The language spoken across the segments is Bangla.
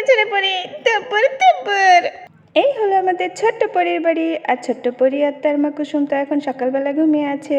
ঝরে পড়ি, তারপর এই হলো আমাদের ছোট্ট পরীর বাড়ি। আর ছোট্ট পরী আর তার মা কুসুম তো এখন সকালবেলা ঘুমিয়ে আছে।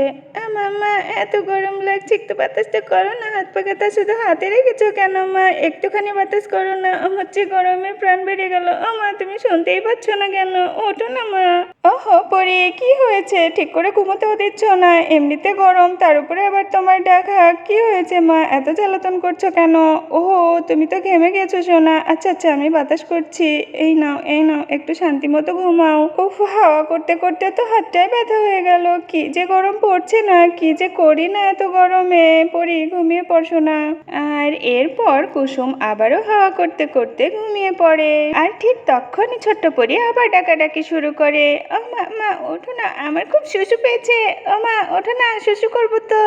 মা এত গরম লাগছে, একটু বাতাসটা করো না, হাত পা কাটা শুধু হাতে রেখেছো কেন মা? একটুখানি বাতাস করো না, আমার যে গরমে প্রাণ বেড়ে গেল। মা তুমি শুনতেই পাচ্ছ না কেন? ওঠো না মা। ওহো পরী, কি হয়েছে? ঠিক করে ঘুমোতেও দিচ্ছ না, এমনিতে গরম, তার উপরে আবার তোমার ডাকা। কি হয়েছে মা, এত জ্বালাতন করছো কেন? ওহো তুমি তো ঘেমে গেছো সোনা। আচ্ছা আচ্ছা আমি বাতাস করছি, এই নাও এই নাও, একটু শান্তি মতো ঘুমাও। উফ, হাওয়া করতে করতে তো হাতটাই ব্যথা হয়ে গেল। কি যে গরম পড়ছে না, কি যে করি না এত গরমে। পড়ি, ঘুমিয়ে পড়ছো না। আর এরপর কুসুম আবারও হাওয়া করতে করতে ঘুমিয়ে পড়ে। আর ঠিক তখনই ছোট্ট পরী আবার ডাকাডাকি শুরু করে। ও মা, মা ওঠো না, আমার খুব শুশু পেয়েছে। ও মা ওঠো না, শুশু করবো তো।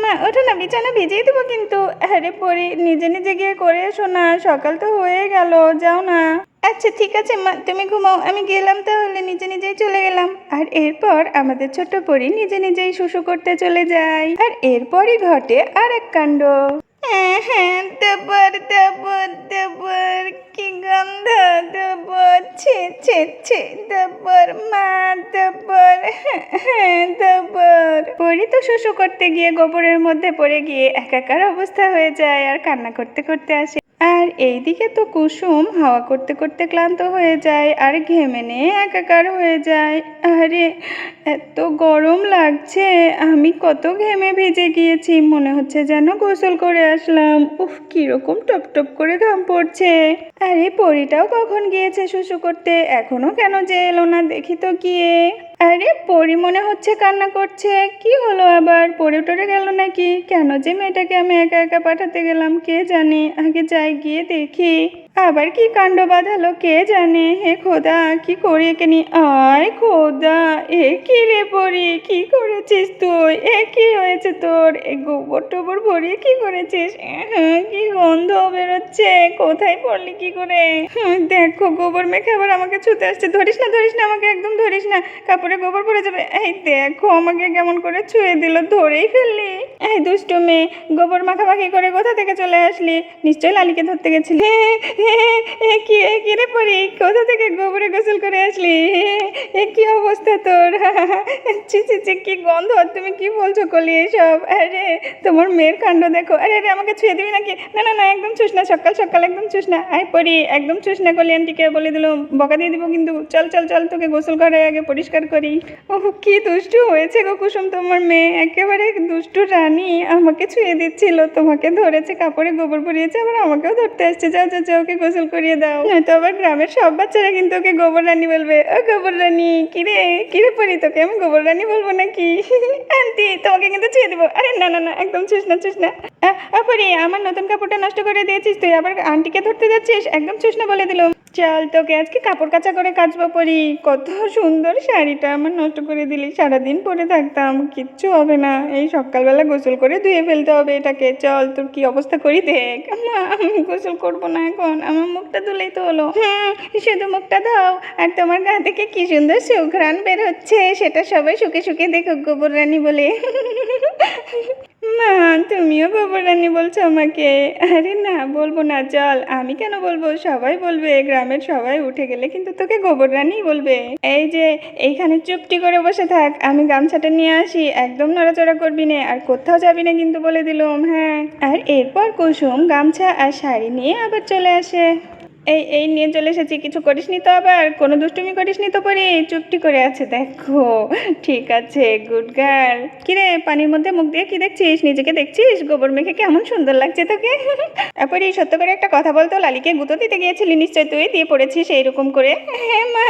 মা ওঠো না, বিছানা ভিজিয়ে দেবো কিন্তু। আরে পরী, নিজে নিজে গিয়ে করে এসো না, সকাল তো হয়ে গেল, যাও না। আচ্ছা ঠিক আছে মা, তুমি ঘুমাও, আমি গেলাম তাহলে, নিজে নিজেই চলে গেলাম। আর এরপর আমাদের ছোট্ট পরী নিজে নিজেই শুশু করতে চলে যায়। আর এরপরই ঘটে আর এক কাণ্ড। হ্যাঁ, দেবর দেবর দেবর, কি গন্ধ দেবর, ছে ছে ছে দেবর, মা দেবর, হ্যাঁ দেবর। পরী তো শুশু করতে গিয়ে গোবরের মধ্যে পড়ে গিয়ে একাকার অবস্থা হয়ে যায় আর কান্না করতে করতে আসে। আর এইদিকে তো কুসুম হাওয়া করতে করতে ক্লান্ত হয়ে যায় আর ঘেমে নিয়ে একাকার হয়ে যায়। আরে এত গরম লাগছে, আমি কত ঘেমে ভিজে গিয়েছি, মনে হচ্ছে যেন গোসল করে আসলাম। উফ, কিরকম টপ টপ করে ঘাম পড়ছে। আরে পরীটাও কখন গিয়েছে শুশু করতে, এখনো কেন যে এলো না, দেখি তো গিয়ে। আরে পরী মনে হচ্ছে কান্না করছে, কি হলো আবার, পড়ে টরে গেল নাকি? কেন যে মেয়েটাকে আমি একা একা পাঠাতে গেলাম কে জানে, আগে যাই গিয়ে দেখি। আবার কি কাণ্ড বাঁধালো কে জানে। হে খোদা, কি করি একে নিয়ে। আয় খোদা, এ কি রে পরী, কি করেছিস তুই? এ কি হয়েছে তোর? এ গোবর টোবর ভরিয়ে কি করেছিস? কি গন্ধ বেরোচ্ছে, কোথায় পড়লি কি করে? দেখো গোবর মেখে আবার আমাকে ছুতে আসছে। ধরিস না ধরিস না, আমাকে একদম ধরিস না, কাপড়ে গোবর পড়ে যাবে। এই দেখো আমাকে কেমন করে ছুঁয়ে দিল, ধরেই ফেললি। এই দুষ্টু মেয়ে, গোবর মাখামাখি করে কোথা থেকে চলে আসলি? নিশ্চয়ই লালিকে ধরতে গেছিলি। কি রে পরি, কোথা থেকে গোবরে গোসল করে আসলি? কি অবস্থা তোর? ছি ছি ছি, কি গন্ধ, তুমি কি বলছো কলি এসব? আরে তোমার মেয়ের কাণ্ড দেখো। আরে আরে আমাকে ছুঁয়ে দিবি নাকি? না না না, একদম ছুঁস না, সকাল সকাল একদম ছুঁস না। আয় পরি, একদম ছুঁস না, কলি আন্টিকে বলে দিল, বকা দিয়ে দিব কিন্তু। চল চল চল, তোকে গোসল করে আগে পরিষ্কার করি। ও কি দুষ্টু হয়েছে গো কুসুম তোমার মেয়ে, একেবারে দুষ্টু রানী। আমাকে ছুঁয়ে দিচ্ছিল, তোমাকে ধরেছে, কাপড়ে গোবর পরিয়েছে, আবার আমাকেও ধরতে আসছে। যাও যাও যাও, ওকে গোসল করিয়ে দাও, নয়তো আবার গ্রামের সব বাচ্চারা কিন্তু ওকে গোবর রানী বলবে। ও গোবর রানী, কিরে পরি, তোকে আমি গোবর রানী বলবো নাকি? আন্টি তোমাকে কিন্তু ছুঁয়ে দেবো। আরে না না না, একদম ছুঁস না ছুঁস না। পরি, আমার নতুন কাপড়টা নষ্ট করে দিয়েছিস তুই, আবার আন্টিকে ধরতে যাচ্ছিস, একদম ছুঁস না বলে দিলাম। চল তোকে আজকে কাপড় কাচা করে কাচবো পরি। কত সুন্দর শাড়িটা আমার নষ্ট করে দিলি, সারাদিন পরে থাকতাম, কিচ্ছু হবে না, এই সকালবেলা গোসল করে ধুয়ে ফেলতে হবে এটাকে। চল তোর কি অবস্থা করি দেখ। আমি গোসল করবো না এখন, আমার মুখটা ধুলেই তো হলো। শুধু মুখটা দাও, আর তোমার গা থেকে কি সুন্দর সুঘ্রাণ বের হচ্ছে, সেটা সবাই শুকে শুকে দেখো গোবর রানী বলে। মা তুমিও গোবর রানী বলছো আমাকে? আরে না, বলবো না, চল। আমি কেন বলবো, সবাই বলবে, গ্রামের সবাই উঠে গেলে কিন্তু তোকে গোবর রানী বলবে। এই যে এইখানে চুপটি করে বসে থাক, আমি গামছাটা নিয়ে আসি, একদম নড়াচড়া করবি না, আর কোথাও যাবি না কিন্তু বলে দিলাম। হ্যাঁ। আর এরপর কুসুম গামছা আর শাড়ি নিয়ে আবার চলে আসে। এই নিয়ে চলে এসেছি, কিছু করিসনি তো, আবার কোনো দুষ্টুমি করিসনি তো পরি? চুপটি করে আছে দেখো। ঠিক আছে, গুড গার্ল। কিরে পানির মধ্যে মুখ দিয়ে কি দেখছিস, নিজেকে দেখছিস? গোবর মেখে কেমন সুন্দর লাগছে তোকে। পরি সত্য করে একটা কথা বলতো, লালিকে গুঁতো দিতে গিয়েছিলি নিশ্চয় তুই, দিয়ে পড়েছিস এইরকম করে? হ্যাঁ মা,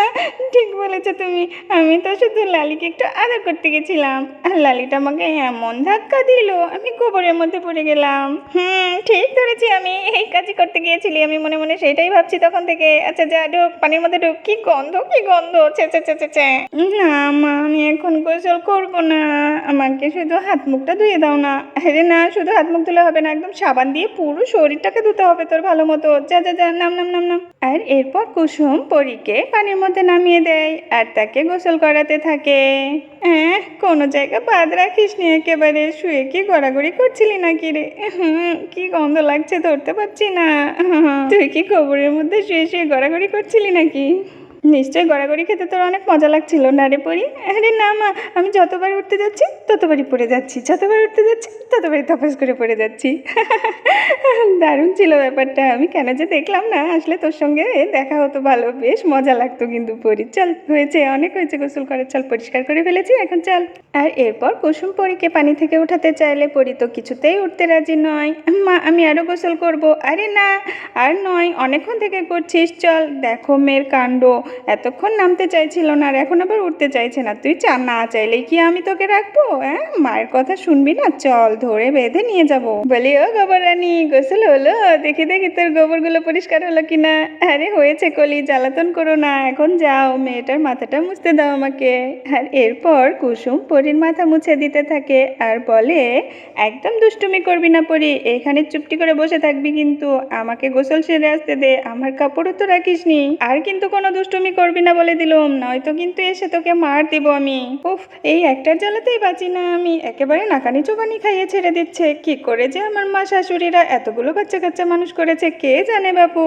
ঠিক বলেছো তুমি, আমি তো শুধু লালিকে একটু আদর করতে গেছিলাম, আর লালিটা আমাকে এমন ধাক্কা দিল, আমি গোবরের মধ্যে পড়ে গেলাম। ঠিক ধরেছি, আমি এই কাজই করতে গিয়েছিলি, আমি মনে মনে সেটাই ভাবছি তখন থেকে। আচ্ছা যা, ঢোক পানির মধ্যে ঢোক। কি গন্ধ, কি গন্ধ, ছে ছে ছে ছে ছে। না মা, আমি এখন গোসল করবো না, আমাকে শুধু হাত মুখটা ধুয়ে দাও না। আরে না, শুধু হাত মুখ ধুলে হবে না, একদম সাবান দিয়ে পুরো শরীরটাকে ধুতে হবে তোর ভালো মতো। যা যা যা, নাম নাম নাম নাম। আর এরপর কুসুম পরীকে পানির মধ্যে নামিয়ে দেয় আর তাকে গোসল করাতে থাকে। কোনো জায়গা বাদ রাখিস নি একেবারে, শুয়ে কি গড়াগড়ি করছিলি নাকি রে? কি গন্ধ লাগছে, ধরতে পারছি না। তুই কি গোবরের মধ্যে শুয়ে শুয়ে গড়াগড়ি করছিলি নাকি? নিশ্চয়ই গড়াগড়ি খেতে তোর অনেক মজা লাগছিল না রে পরি? আরে না মা, আমি যতবার উঠতে যাচ্ছি ততবারই পড়ে যাচ্ছি, যতবার উঠতে যাচ্ছি ততবারই তপাস করে পড়ে যাচ্ছি। দারুণ ছিল ব্যাপারটা। আমি কেন যে দেখলাম না, আসলে তোর সঙ্গে দেখা হতো ভালো, বেশ মজা লাগতো কিন্তু পরি। চল, হয়েছে, অনেক হয়েছে গোসল করে, চল পরিষ্কার করে ফেলেছি, এখন চল। আর এরপর কুসুম পরীকে পানি থেকে উঠাতে চাইলে পরি তো কিছুতেই উঠতে রাজি নয়। মা, আমি আরও গোসল করব। আরে না, আর নয়, অনেকক্ষণ থেকে করছিস, চল। দেখো মেয়ের কাণ্ড, এতক্ষণ নামতে চাইছিল না আর এখন আবার উঠতে চাইছে না। তুই না চাইলেই কি আমি তোকে রাখবো? হ্যাঁ, মায়ের কথা শুনবি না? চল, ধরে বেঁধে নিয়ে যাব। বলি, ও গোবর রানী, গোসল হলো? দেখি দেখি তোর গোবরগুলো পরিষ্কার হলো কিনা। আরে হয়েছে কলি, জ্বালাতন করো না, এখন যাও, মেয়েটার মাথাটা মুছতে দাও আমাকে। আর এরপর কুসুম পরীর মাথা মুছে দিতে থাকে আর বলে, একদম দুষ্টুমি করবি না পরি, এখানে চুপটি করে বসে থাকবি, কিন্তু আমাকে গোসল সেরে আসতে দে, আমার কাপড়ও তো রাখিস নি। আর কিন্তু কোনো দুষ্টুমি করবি না বলে দিলুম, নয়তো কিন্তু এসে তোকে মার দিব আমি। উফ, এই একটার জ্বালাতেই বাঁচি না আমি, একেবারে নাকানি চোবানি খাইয়ে ছেড়ে দিচ্ছে। কি করে যে আমার মা শাশুড়িরা এতগুলো বাচ্চা কাচ্চা মানুষ করেছে কে জানে বাপু।